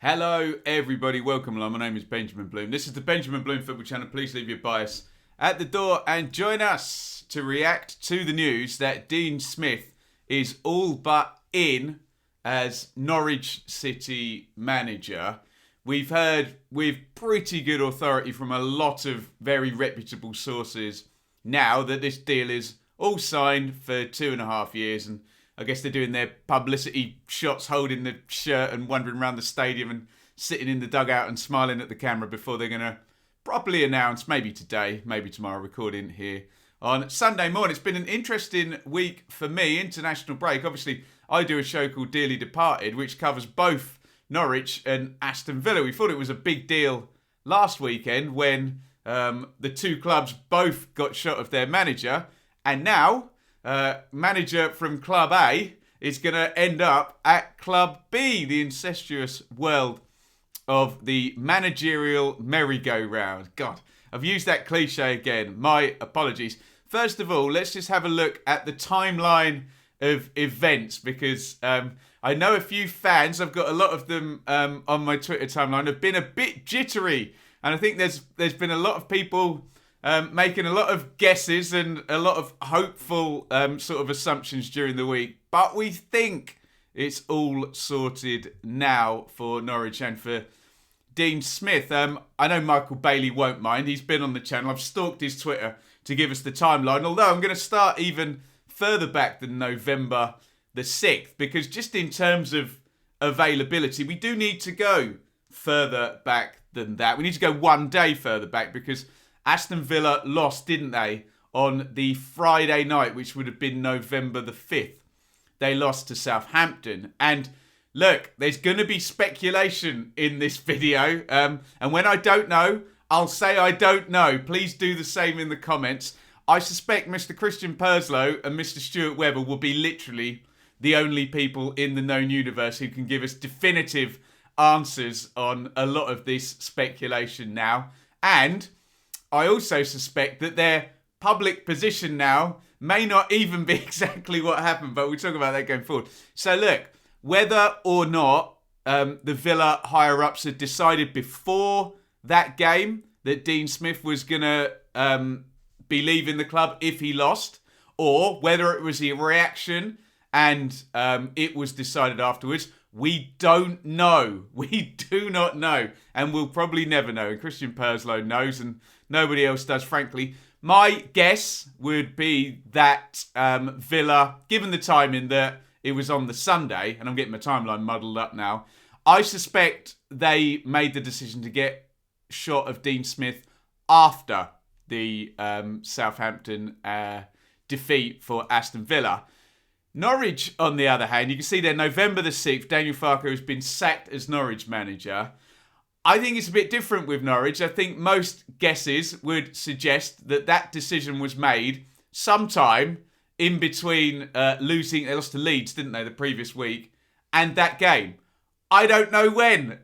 Hello, everybody. Welcome along. My name is Benjamin Bloom. This is the Benjamin Bloom Football Channel. Please leave your bias at the door and join us to react to the news that Dean Smith is all but in as Norwich City manager. We've heard with pretty good authority from a lot of very reputable sources now that this deal is all signed for 2.5 years, and I guess they're doing their publicity shots holding the shirt and wandering around the stadium and sitting in the dugout and smiling at the camera before they're going to properly announce, maybe today, maybe tomorrow, recording here on Sunday morning. It's been an interesting week for me, international break. Obviously, I do a show called Dearly Departed, which covers both Norwich and Aston Villa. We thought it was a big deal last weekend when the two clubs both got shot of their manager, and now manager from Club A is going to end up at Club B, the incestuous world of the managerial merry-go-round. God, I've used that cliche again. My apologies. First of all, let's just have a look at the timeline of events, because I know a few fans, I've got a lot of them on my Twitter timeline, have been a bit jittery. And I think there's been a lot of people making a lot of guesses and a lot of hopeful sort of assumptions during the week. But we think it's all sorted now for Norwich and for Dean Smith. I know Michael Bailey won't mind. He's been on the channel. I've stalked his Twitter to give us the timeline. Although I'm going to start even further back than November the 6th. Because just in terms of availability, we do need to go further back than that. We need to go one day further back, because Aston Villa lost, didn't they, on the Friday night, which would have been November the 5th. They lost to Southampton. And look, there's going to be speculation in this video. And when I don't know, I'll say I don't know. Please do the same in the comments. I suspect Mr. Christian Perslow and Mr. Stuart Webber will be literally the only people in the known universe who can give us definitive answers on a lot of this speculation now. And I also suspect that their public position now may not even be exactly what happened, but we'll talk about that going forward. So look, whether or not the Villa higher-ups had decided before that game that Dean Smith was going to be leaving the club if he lost, or whether it was a reaction and it was decided afterwards, we don't know. We do not know. And we'll probably never know. And Christian Perslow knows, and nobody else does, frankly. My guess would be that Villa, given the timing that it was on the Sunday, and I'm getting my timeline muddled up now, I suspect they made the decision to get shot of Dean Smith after the Southampton defeat for Aston Villa. Norwich, on the other hand, you can see there, November the 6th, Daniel Farke has been sacked as Norwich manager. I think it's a bit different with Norwich. I think most guesses would suggest that that decision was made sometime in between losing, they lost to Leeds, didn't they, the previous week, and that game. I don't know when.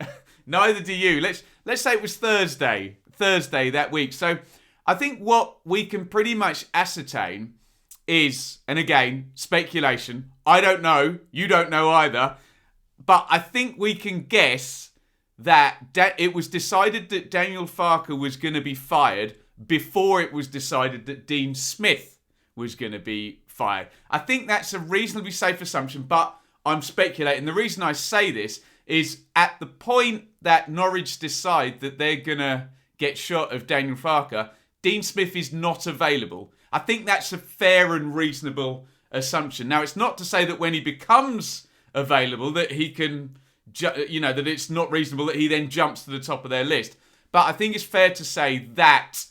Neither do you. Let's say it was Thursday that week. So I think what we can pretty much ascertain is, and again, speculation. I don't know. You don't know either. But I think we can guess that it was decided that Daniel Farke was going to be fired before it was decided that Dean Smith was going to be fired. I think that's a reasonably safe assumption, but I'm speculating. The reason I say this is at the point that Norwich decide that they're going to get shot of Daniel Farke, Dean Smith is not available. I think that's a fair and reasonable assumption. Now, it's not to say that when he becomes available that he can, that it's not reasonable that he then jumps to the top of their list. But I think it's fair to say that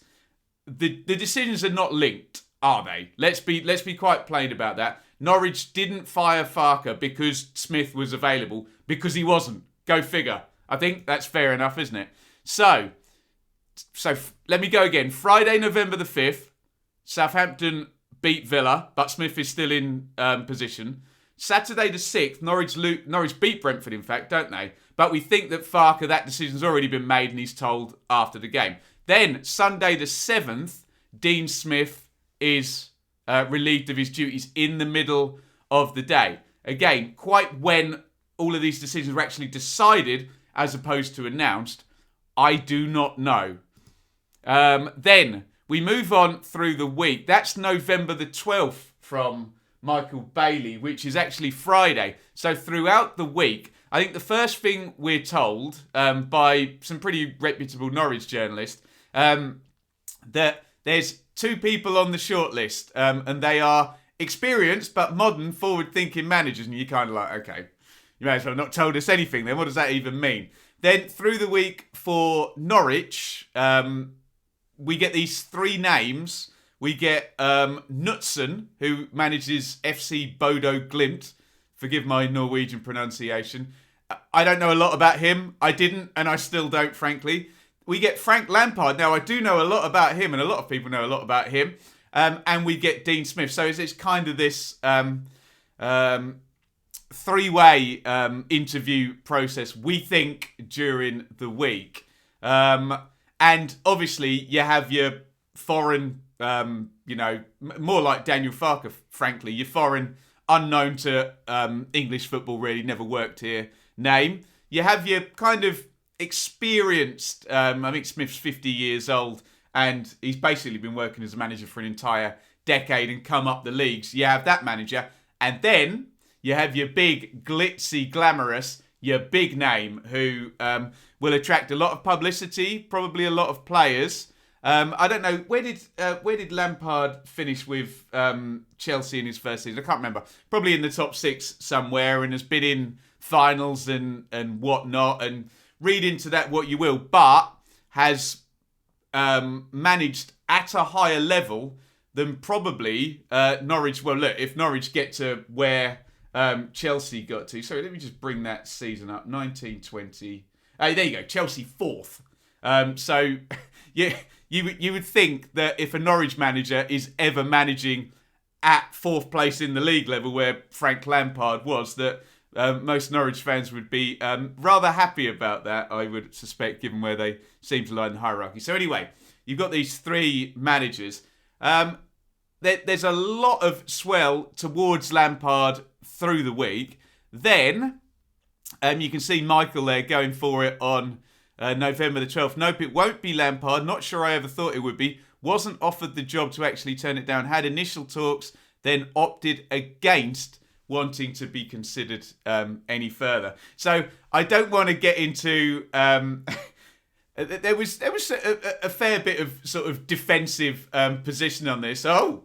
the decisions are not linked, are they? Let's be quite plain about that. Norwich didn't fire Farke because Smith was available, because he wasn't. Go figure. I think that's fair enough, isn't it? So let me go again. Friday, November the 5th, Southampton beat Villa, but Smith is still in position. Saturday the 6th, Norwich beat Brentford, in fact, don't they? But we think that Farke, that decision's already been made and he's told after the game. Then, Sunday the 7th, Dean Smith is relieved of his duties in the middle of the day. Again, quite when all of these decisions were actually decided as opposed to announced, I do not know. Then we move on through the week. That's November the 12th from Michael Bailey, which is actually Friday. So throughout the week, I think the first thing we're told by some pretty reputable Norwich journalists that there's 2 people on the shortlist, and they are experienced but modern, forward-thinking managers. And you're kind of like, okay, you may as well not told us anything then. What does that even mean? Then through the week for Norwich, we get these 3 names. We get Knutsen, who manages FC Bodo Glimt. Forgive my Norwegian pronunciation. I don't know a lot about him. I didn't, and I still don't, frankly. We get Frank Lampard. Now, I do know a lot about him, and a lot of people know a lot about him. And we get Dean Smith. So it's kind of this 3-way interview process, we think, during the week. And obviously, you have your foreign, more like Daniel Farke, frankly, your foreign, unknown to English football, really never worked here name. You have your kind of experienced, I think Smith's 50 years old, and he's basically been working as a manager for an entire decade and come up the leagues. You have that manager. And then you have your big, glitzy, glamorous, your big name who will attract a lot of publicity, probably a lot of players. I don't know, where did Lampard finish with Chelsea in his first season? I can't remember. Probably in the top 6 somewhere, and has been in finals and whatnot. And read into that what you will, but has managed at a higher level than probably Norwich. Well, look, if Norwich get to where Chelsea got to. Sorry, let me just bring that season up. 1920. There you go. Chelsea 4th. So yeah, you would think that if a Norwich manager is ever managing at 4th place in the league level where Frank Lampard was, that most Norwich fans would be rather happy about that, I would suspect, given where they seem to lie in the hierarchy. So anyway, you've got these 3 managers. There's a lot of swell towards Lampard through the week. Then you can see Michael there going for it on November the 12th. Nope, it won't be Lampard. Not sure I ever thought it would be. Wasn't offered the job to actually turn it down. Had initial talks, then opted against wanting to be considered any further. So I don't want to get into... there was a fair bit of sort of defensive position on this. Oh,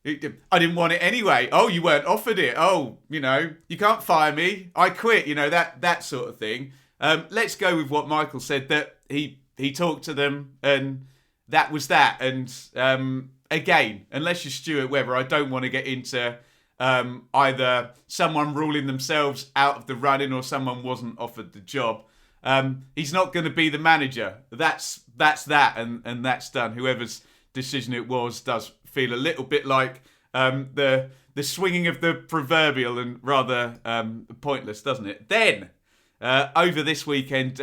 I didn't want it anyway. Oh, you weren't offered it. Oh, you can't fire me. I quit. That sort of thing. Let's go with what Michael said, that he talked to them and that was that. And again, unless you're Stuart Webber, I don't want to get into either someone ruling themselves out of the running or someone wasn't offered the job. He's not going to be the manager. That's that, and that's done. Whoever's decision it was does feel a little bit like the swinging of the proverbial and rather pointless, doesn't it? Then over this weekend,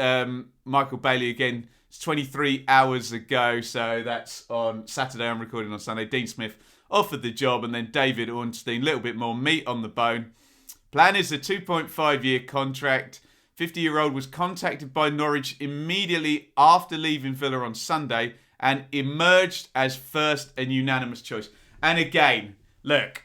Michael Bailey again. It's 23 hours ago, so that's on Saturday. I'm recording on Sunday. Dean Smith offered the job, and then David Ornstein, a little bit more meat on the bone. Plan is a 2.5-year contract. 50-year-old was contacted by Norwich immediately after leaving Villa on Sunday and emerged as first and unanimous choice. And again, look,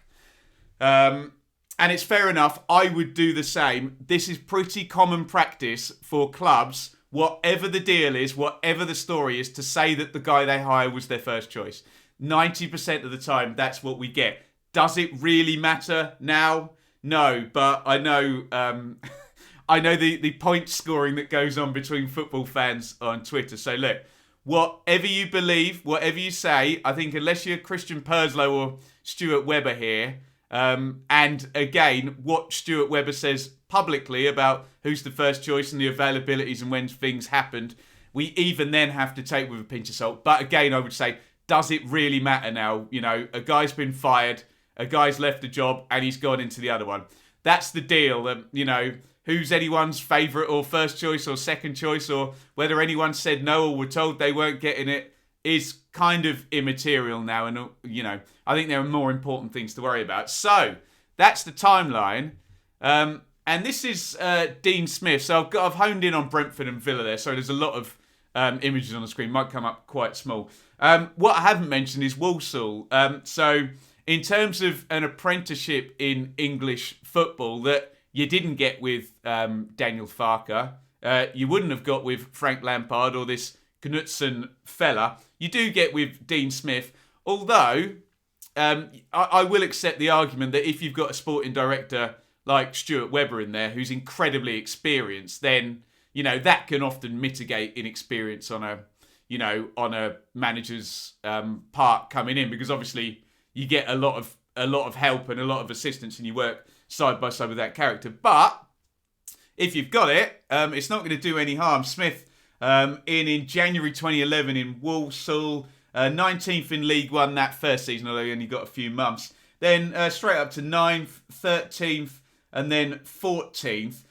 and it's fair enough, I would do the same. This is pretty common practice for clubs, whatever the deal is, whatever the story is, to say that the guy they hire was their first choice. 90% of the time, that's what we get. Does it really matter now? No, but I know... I know the point scoring that goes on between football fans on Twitter. So look, whatever you believe, whatever you say, I think unless you're Christian Purslow or Stuart Webber here, and again, what Stuart Webber says publicly about who's the first choice and the availabilities and when things happened, we even then have to take with a pinch of salt. But again, I would say, does it really matter now? A guy's been fired, a guy's left the job, and he's gone into the other one. That's the deal, who's anyone's favourite or first choice or second choice, or whether anyone said no or were told they weren't getting it, is kind of immaterial now. And, I think there are more important things to worry about. So, that's the timeline. And this is Dean Smith. So I've honed in on Brentford and Villa there. So there's a lot of images on the screen. Might come up quite small. What I haven't mentioned is Walsall. So in terms of an apprenticeship in English football that you didn't get with Daniel Farke, you wouldn't have got with Frank Lampard or this Knutson fella, you do get with Dean Smith. Although, I will accept the argument that if you've got a sporting director like Stuart Webber in there, who's incredibly experienced, then, that can often mitigate inexperience on a manager's part coming in, because obviously you get a lot of help and a lot of assistance and you work side by side with that character. But if you've got it, it's not going to do any harm. Smith, in January 2011 in Walsall, 19th in League One that first season, although he only got a few months. Then straight up to 9th, 13th, and then 14th.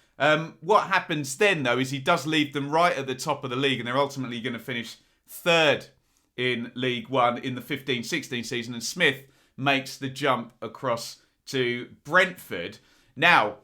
What happens then, though, is he does leave them right at the top of the league, and they're ultimately going to finish third in League One in the 15-16 season, and Smith makes the jump across to Brentford. Now,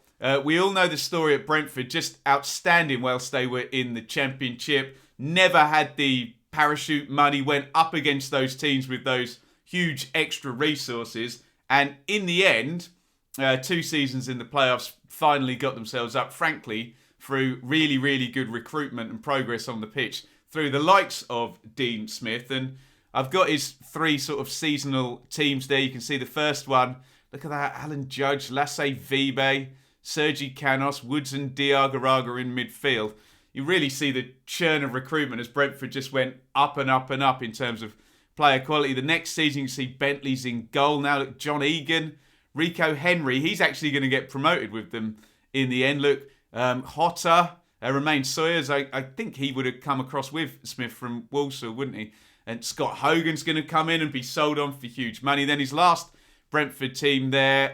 we all know the story at Brentford, just outstanding whilst they were in the Championship. Never had the parachute money, went up against those teams with those huge extra resources, and in the end, 2 seasons in the playoffs, finally got themselves up, frankly, through really, really good recruitment and progress on the pitch through the likes of Dean Smith. And I've got his 3 sort of seasonal teams there. You can see the first one. Look at that. Alan Judge, Lasse Vibe, Sergi Canos, Woods and Diagaraga in midfield. You really see the churn of recruitment as Brentford just went up and up and up in terms of player quality. The next season, you see Bentley's in goal. Now, look, John Egan, Rico Henry, he's actually going to get promoted with them in the end. Look, Hotter, Romain Sawyers, I think he would have come across with Smith from Walsall, wouldn't he? And Scott Hogan's going to come in and be sold on for huge money. Then his last Brentford team there,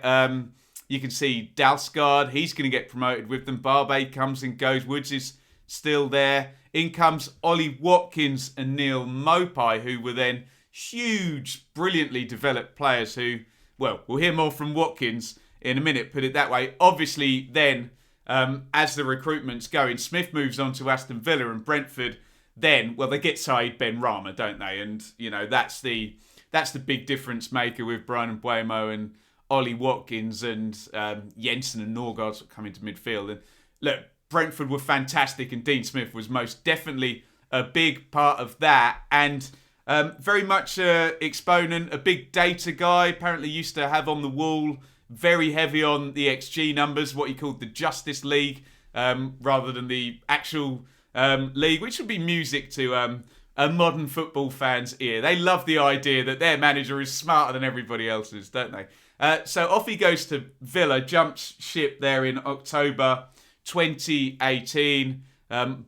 you can see Dalsgaard, he's going to get promoted with them. Barbet comes and goes. Woods is still there. In comes Ollie Watkins and Neil Mopai, who were then huge, brilliantly developed players who, well, we'll hear more from Watkins in a minute, put it that way. Obviously, then, as the recruitment's going, Smith moves on to Aston Villa, and Brentford then, well, they get Saeed Ben Rama, don't they? And, that's the big difference maker with Brian Mbuemo and Ollie Watkins and Jensen and Norgard come into midfield. And look, Brentford were fantastic, and Dean Smith was most definitely a big part of that. And very much an exponent, a big data guy, apparently used to have on the wall, very heavy on the XG numbers, what he called the Justice League, rather than the actual league, which would be music to a modern football fan's ear. They love the idea that their manager is smarter than everybody else's, don't they? So off he goes to Villa, jumps ship there in October 2018.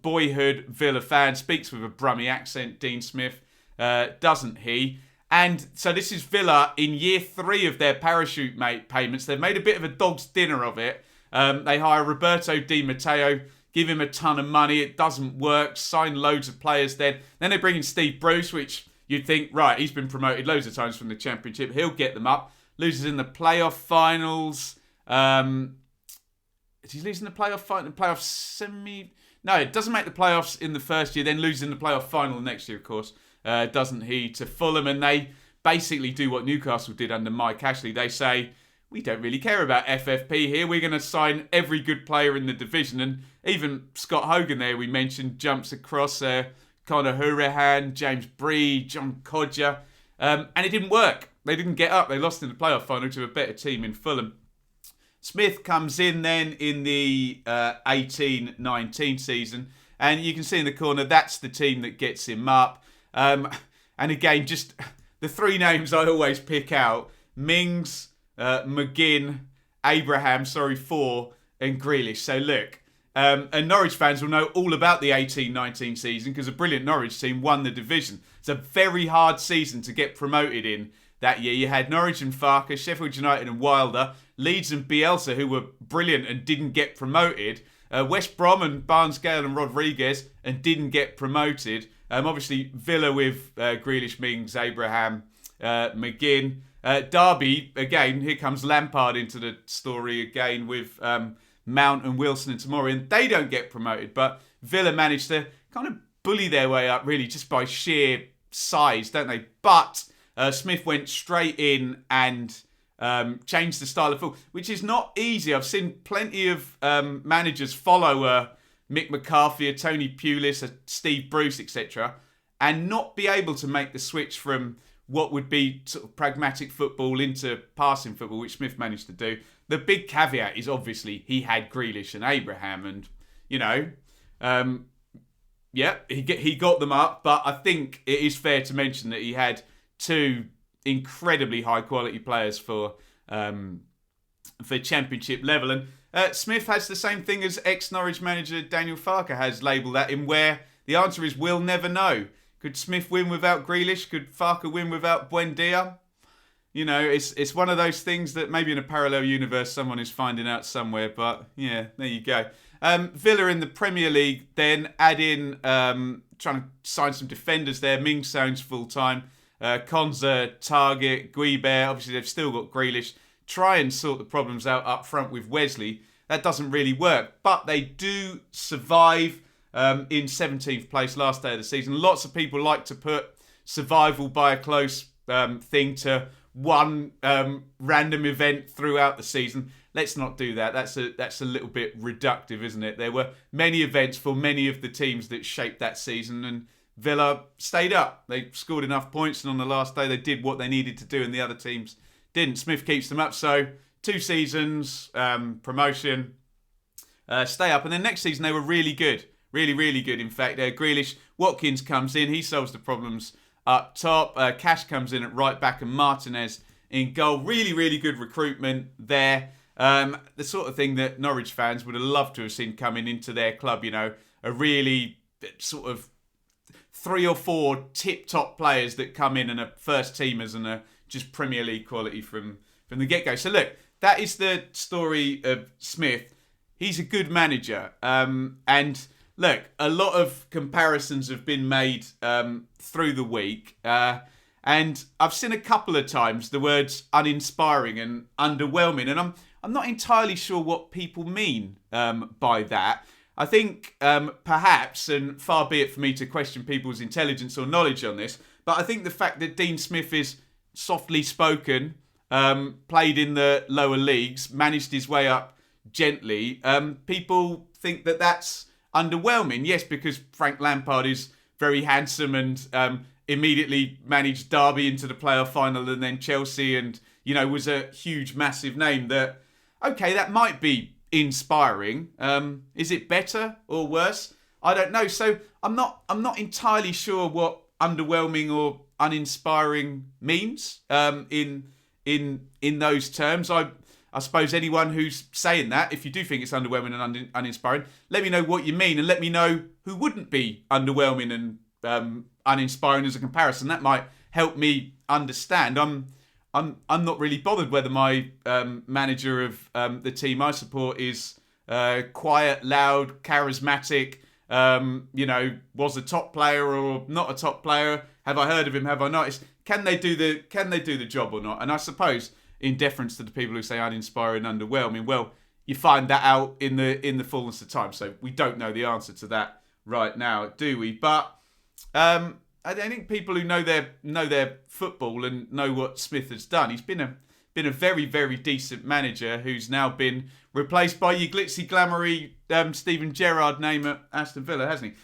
Boyhood Villa fan, speaks with a Brummie accent, Dean Smith, doesn't he? And so this is Villa in year 3 of their parachute payments. They've made a bit of a dog's dinner of it. They hire Roberto Di Matteo, give him a ton of money. It doesn't work. Sign loads of players then. Then they bring in Steve Bruce, which you'd think, right, he's been promoted loads of times from the Championship. He'll get them up. Loses in the playoff finals. Did he lose in the playoff semi? No, it doesn't make the playoffs in the first year, then loses in the playoff final the next year, of course. Doesn't he, to Fulham. And they basically do what Newcastle did under Mike Ashley. They say, we don't really care about FFP here. We're going to sign every good player in the division. And even Scott Hogan there, we mentioned, jumps across Conor Hurahan, James Bree, John Codger. And it didn't work. They didn't get up. They lost in the playoff final to a better team in Fulham. Smith comes in then in the 18-19 season. And you can see in the corner, that's the team that gets him up. And again, just the 3 names I always pick out. Mings, McGinn, Abraham, 4, and Grealish. So look, and Norwich fans will know all about the 18-19 season because a brilliant Norwich team won the division. It's a very hard season to get promoted in that year. You had Norwich and Farke, Sheffield United and Wilder, Leeds and Bielsa, who were brilliant and didn't get promoted, West Brom and Barnes, Gale and Rodriguez, and didn't get promoted. Obviously, Villa with Grealish, Mings, Abraham, McGinn. Derby, again, here comes Lampard into the story again with Mount and Wilson and Tomori, and they don't get promoted. But Villa managed to kind of bully their way up, really, just by sheer size, don't they? But Smith went straight in and changed the style of football, which is not easy. I've seen plenty of managers follow Mick McCarthy, a Tony Pulis, a Steve Bruce, etc., and not be able to make the switch from what would be sort of pragmatic football into passing football, which Smith managed to do. The big caveat is obviously he had Grealish and Abraham, and he got them up. But I think it is fair to mention that he had two incredibly high quality players for championship level, and Smith has the same thing as ex-Norwich manager Daniel Farke has labelled that in, where the answer is we'll never know. Could Smith win without Grealish? Could Farke win without Buendia? It's one of those things that maybe in a parallel universe someone is finding out somewhere. But yeah, there you go. Villa in the Premier League then add in, trying to sign some defenders there. Ming-Song's full-time. Konza, Target, Guibert. Obviously they've still got Grealish. Try and sort the problems out up front with Wesley. That doesn't really work. But they do survive. In 17th place last day of the season. Lots of people like to put survival by a close thing to one random event throughout the season. Let's not do that. That's a little bit reductive, isn't it? There were many events for many of the teams that shaped that season, and Villa stayed up. They scored enough points, and on the last day they did what they needed to do, and the other teams didn't. Smith keeps them up, so 2 seasons, promotion, stay up, and then next season they were really good. Really, really good, in fact. Grealish, Watkins comes in. He solves the problems up top. Cash comes in at right back and Martinez in goal. Really, really good recruitment there. The sort of thing that Norwich fans would have loved to have seen coming into their club. A really sort of 3 or 4 tip-top players that come in and are first-teamers and are just Premier League quality from the get-go. So look, that is the story of Smith. He's a good manager. And look, a lot of comparisons have been made through the week. And I've seen a couple of times the words uninspiring and underwhelming. And I'm not entirely sure what people mean by that. I think perhaps, and far be it for me to question people's intelligence or knowledge on this, but I think the fact that Dean Smith is softly spoken, played in the lower leagues, managed his way up gently, people think that that's underwhelming. Yes, because Frank Lampard is very handsome and immediately managed Derby into the playoff final and then Chelsea and, was a huge, massive name that, okay, that might be inspiring. Is it better or worse? I don't know. So I'm not entirely sure what underwhelming or uninspiring means in those terms. I suppose anyone who's saying that, if you do think it's underwhelming and uninspiring, let me know what you mean and let me know who wouldn't be underwhelming and uninspiring as a comparison. That might help me understand. I'm not really bothered whether my manager of the team I support is quiet, loud, charismatic, was a top player or not a top player. Have I heard of him? Have I not? Can they do the job or not? And I suppose, in deference to the people who say uninspiring and underwhelming, well, you find that out in the fullness of time. So we don't know the answer to that right now, do we? But I think people who know their football and know what Smith has done, he's been a very, very decent manager who's now been replaced by your glitzy, glamoury Steven Gerrard name at Aston Villa, hasn't he?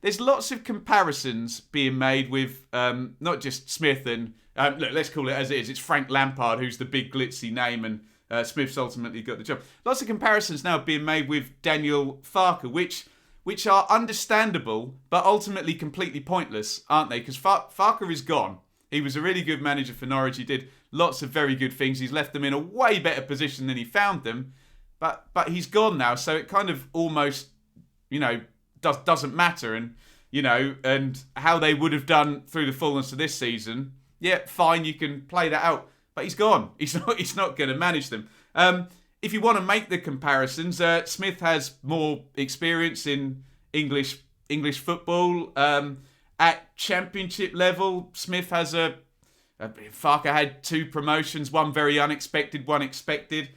There's lots of comparisons being made with not just Smith and look, let's call it as it is. It's Frank Lampard who's the big glitzy name, and Smith's ultimately got the job. Lots of comparisons now being made with Daniel Farke, which are understandable, but ultimately completely pointless, aren't they? Because Farke is gone. He was a really good manager for Norwich. He did lots of very good things. He's left them in a way better position than he found them. But he's gone now, so it kind of almost, doesn't matter. And how they would have done through the fullness of this season, yeah, fine, you can play that out. But he's gone. He's not going to manage them. If you want to make the comparisons, Smith has more experience in English football. At championship level, Smith has Farke had 2 promotions, one very unexpected, one expected.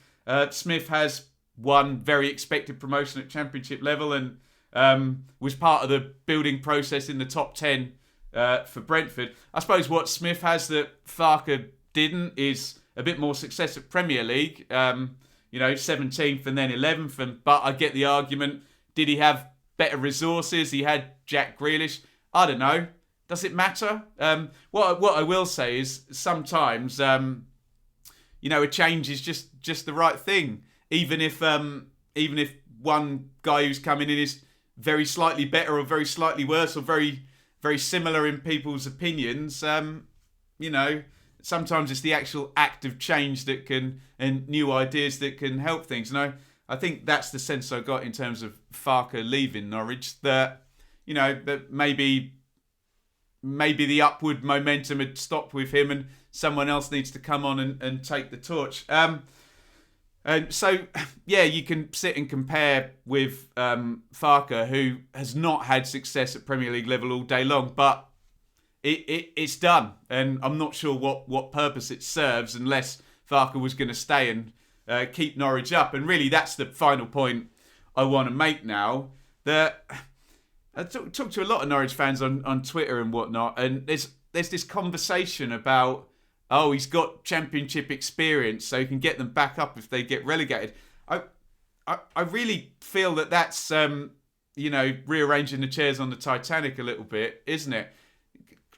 Smith has won very expected promotion at Championship level and was part of the building process in the top 10 for Brentford. I suppose what Smith has that Farke didn't is a bit more success at Premier League. 17th and then 11th. But I get the argument. Did he have better resources? He had Jack Grealish. I don't know. Does it matter? What I will say is sometimes, a change is just the right thing. Even if one guy who's coming in is very slightly better or very slightly worse or very, very similar in people's opinions, sometimes it's the actual act of change that can, and new ideas that can help things. And I think that's the sense I got in terms of Farke leaving Norwich, that, that maybe the upward momentum had stopped with him and someone else needs to come on and take the torch. And so, you can sit and compare with Farke, who has not had success at Premier League level all day long, but it's done. And I'm not sure what purpose it serves unless Farke was going to stay and keep Norwich up. And really, that's the final point I want to make now. That I talk to a lot of Norwich fans on Twitter and whatnot, and there's this conversation about, he's got Championship experience, so he can get them back up if they get relegated. I really feel that's rearranging the chairs on the Titanic a little bit, isn't it?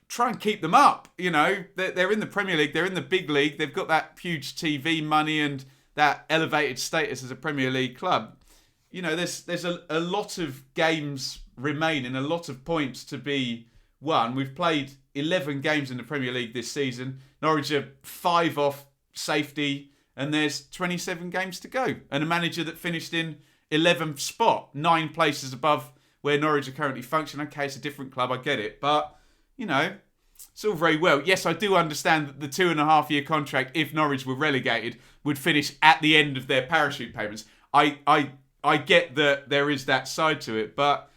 Try and keep them up. They're in the Premier League, they're in the big league, they've got that huge TV money and that elevated status as a Premier League club. There's a lot of games remaining, a lot of points to be won. We've played 11 games in the Premier League this season. Norwich are 5 off safety, and there's 27 games to go. And a manager that finished in 11th spot, 9 places above where Norwich are currently functioning. Okay, it's a different club, I get it. But, it's all very well. Yes, I do understand that the 2.5-year contract, if Norwich were relegated, would finish at the end of their parachute payments. I get that there is that side to it, but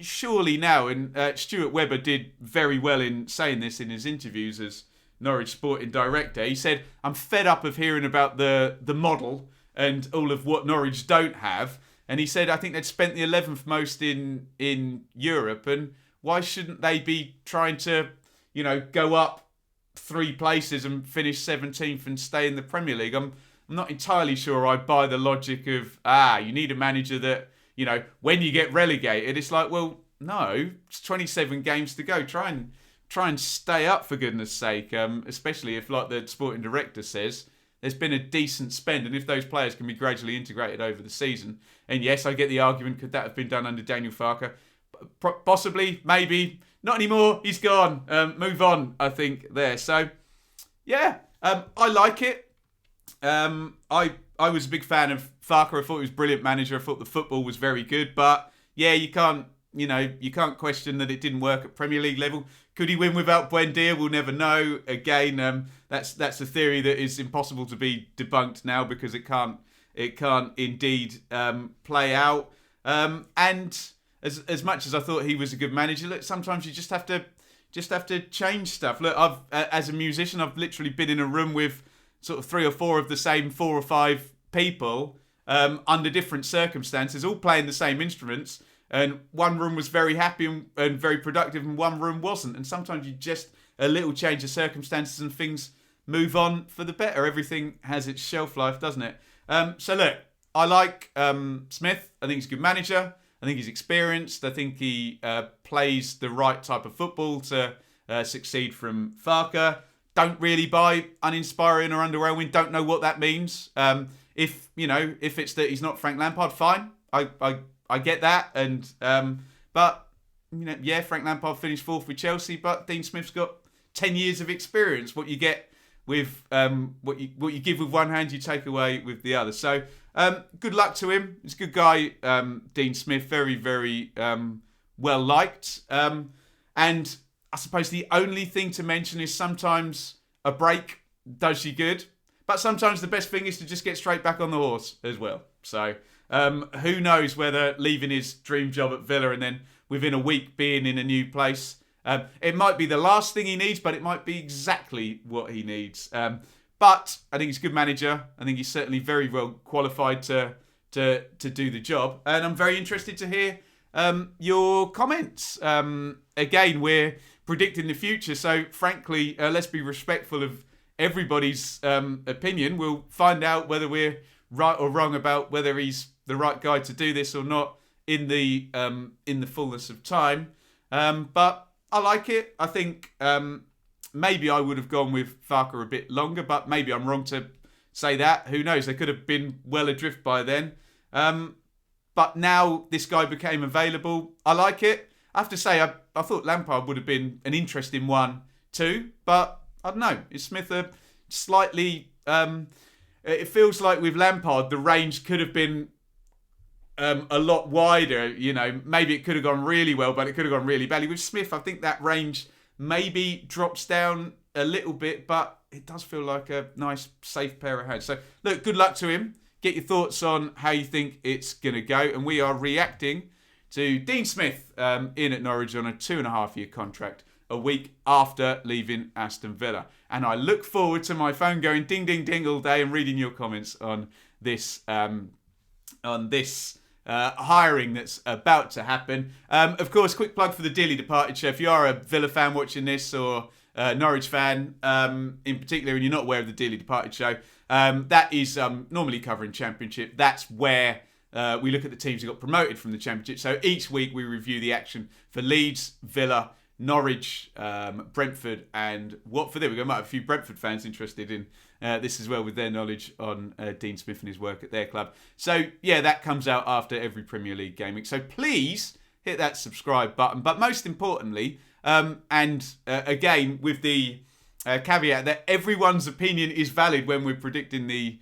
surely now, and Stuart Webber did very well in saying this in his interviews as Norwich sporting director. He said, I'm fed up of hearing about the model and all of what Norwich don't have. And he said, I think they'd spent the 11th most in Europe, and why shouldn't they be trying to, go up 3 places and finish 17th and stay in the Premier League? I'm not entirely sure I buy the logic of, you need a manager that, when you get relegated, it's like, well, no, it's 27 games to go. Try and stay up, for goodness sake, especially if, like the sporting director says, there's been a decent spend, and if those players can be gradually integrated over the season. And yes, I get the argument, could that have been done under Daniel Farke? Possibly, maybe. Not anymore, he's gone. Move on, I think, there. So, I like it. I was a big fan of Farke. I thought he was a brilliant manager. I thought the football was very good. But, you can't question that it didn't work at Premier League level. Could he win without Buendia? We'll never know. Again, that's a theory that is impossible to be debunked now because it can't indeed play out. And as much as I thought he was a good manager, look, sometimes you just have to change stuff. Look, as a musician, I've literally been in a room with sort of 3 or 4 of the same 4 or 5 people under different circumstances, all playing the same instruments. And one room was very happy and very productive, and one room wasn't. And sometimes you just a little change of circumstances and things move on for the better. Everything has its shelf life, doesn't it? So look, I like Smith. I think he's a good manager. I think he's experienced. I think he plays the right type of football to succeed from Farke. Don't really buy uninspiring or underwhelming. Don't know what that means. If it's that he's not Frank Lampard, fine. I get that. And but Frank Lampard finished 4th with Chelsea, but Dean Smith's got 10 years of experience. What you get with what you give with one hand, you take away with the other. So good luck to him. He's a good guy, Dean Smith. Very, very well liked. And I suppose the only thing to mention is sometimes a break does you good, but sometimes the best thing is to just get straight back on the horse as well. So who knows whether leaving his dream job at Villa and then within a week being in a new place, it might be the last thing he needs, but it might be exactly what he needs. But I think he's a good manager. I think he's certainly very well qualified to to do the job. And I'm very interested to hear your comments. Again, we're predicting the future, so frankly, let's be respectful of everybody's opinion. We'll find out whether we're right or wrong about whether he's the right guy to do this or not in the fullness of time. But I like it. I think maybe I would have gone with Farke a bit longer, but maybe I'm wrong to say that. Who knows? They could have been well adrift by then. But now this guy became available. I like it. I have to say, I thought Lampard would have been an interesting one too, but I don't know. Is Smith a slightly... it feels like with Lampard, the range could have been a lot wider. You know, maybe it could have gone really well, but it could have gone really badly. With Smith, I think that range maybe drops down a little bit, but it does feel like a nice, safe pair of hands. So, look, good luck to him. Get your thoughts on how you think it's going to go. And we are reacting to Dean Smith in at Norwich on a 2.5-year contract a week after leaving Aston Villa. And I look forward to my phone going ding, ding, ding all day and reading your comments on this hiring that's about to happen. Of course, quick plug for the Dearly Departed show. If you are a Villa fan watching this or Norwich fan in particular and you're not aware of the Dearly Departed show, that is normally covering Championship. That's where we look at the teams who got promoted from the Championship. So each week we review the action for Leeds, Villa, Norwich, Brentford and Watford. There we go. Might have a few Brentford fans interested in this as well with their knowledge on Dean Smith and his work at their club. So, yeah, that comes out after every Premier League game week. So please hit that subscribe button. But most importantly, again, with the caveat that everyone's opinion is valid when we're predicting the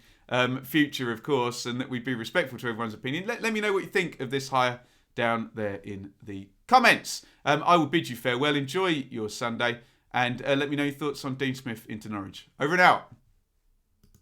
future, of course, and that we be respectful to everyone's opinion. Let me know what you think of this hire down there in the comments. I will bid you farewell. Enjoy your Sunday and let me know your thoughts on Dean Smith into Norwich. Over and out.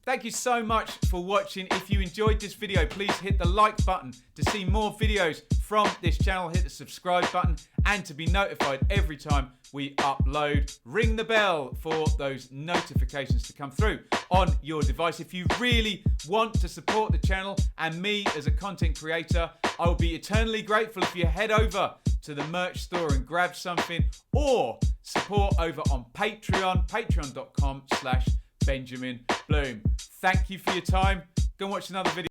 Thank you so much for watching. If you enjoyed this video, please hit the like button to see more videos from this channel. Hit the subscribe button and to be notified every time we upload. Ring the bell for those notifications to come through on your device. If you really want to support the channel and me as a content creator, I will be eternally grateful if you head over to the merch store and grab something, or support over on Patreon, patreon.com/Benjamin Bloom. Thank you for your time. Go and watch another video.